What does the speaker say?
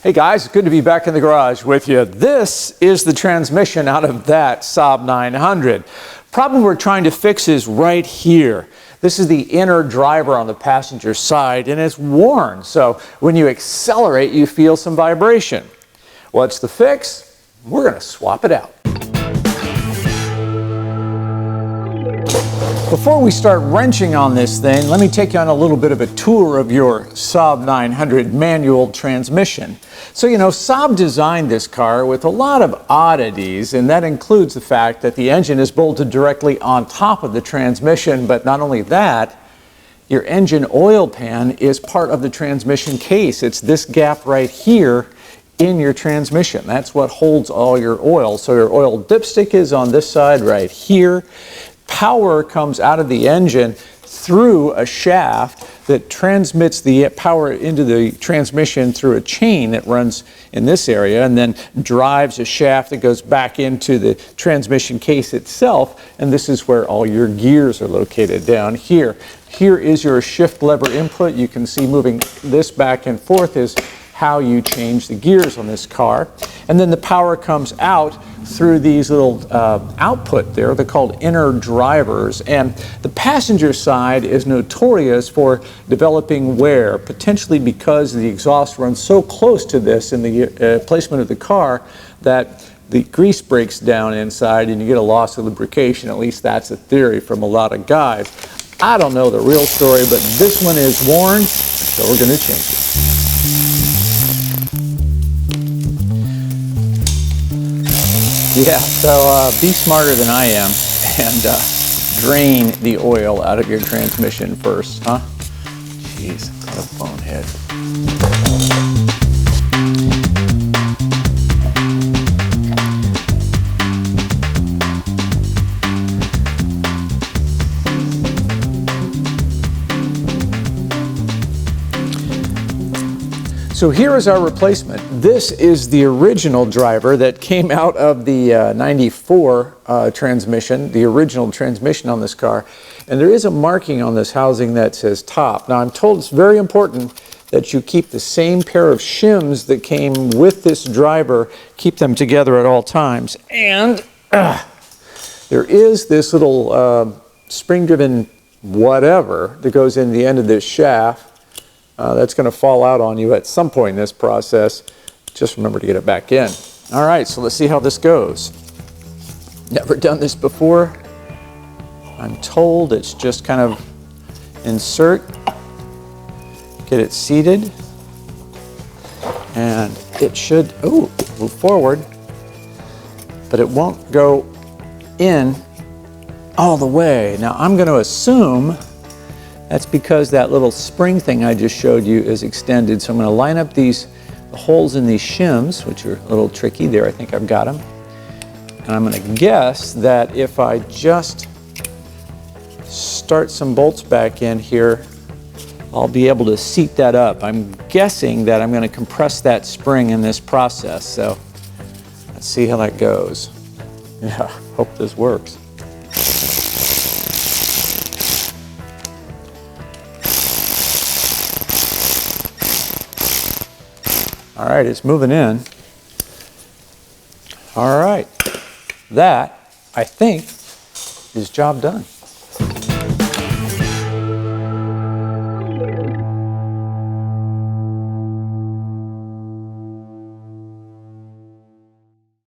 Hey guys, good to be back in the garage with you. This is the transmission out of that SAAB 900. Problem we're trying to fix is right here. This is the inner driver on the passenger side and it's worn. So when you accelerate, you feel some vibration. What's the fix? We're going to swap it out. Before we start wrenching on this thing, let me take you on a little bit of a tour of your SAAB 900 manual transmission. So, you know, SAAB designed this car with a lot of oddities, and that includes the fact that the engine is bolted directly on top of the transmission, but not only that, your engine oil pan is part of the transmission case. It's this gap right here in your transmission. That's what holds all your oil. So your oil dipstick is on this side right here. Power comes out of the engine through a shaft that transmits the power into the transmission through a chain that runs in this area and then drives a shaft that goes back into the transmission case itself, and this is where all your gears are located down here. Here is your shift lever input. You can see moving this back and forth is how you change the gears on this car. And then the power comes out through these little output there. They're called inner drivers. And the passenger side is notorious for developing wear, potentially because the exhaust runs so close to this in the placement of the car that the grease breaks down inside and you get a loss of lubrication. At least that's a theory from a lot of guys. I don't know the real story, but this one is worn, so we're going to change it. Yeah, so be smarter than I am and drain the oil out of your transmission first, huh? Jeez, what a bonehead. So here is our replacement. This is the original driver that came out of the 94 transmission, the original transmission on this car. And there is a marking on this housing that says top. Now I'm told it's very important that you keep the same pair of shims that came with this driver, keep them together at all times. And there is this little spring-driven whatever that goes in the end of this shaft. That's going to fall out on you at some point in this process. Just remember to get it back in. All right, so let's see how this goes. Never done this before. I'm told it's just kind of insert, get it seated, and it should move forward, but it won't go in all the way. Now I'm going to assume that's because that little spring thing I just showed you is extended. So I'm going to line up the holes in these shims, which are a little tricky there. I think I've got them. And I'm going to guess that if I just start some bolts back in here, I'll be able to seat that up. I'm guessing that I'm going to compress that spring in this process. So let's see how that goes. Yeah, hope this works. All right, it's moving in. All right, that, I think, is job done.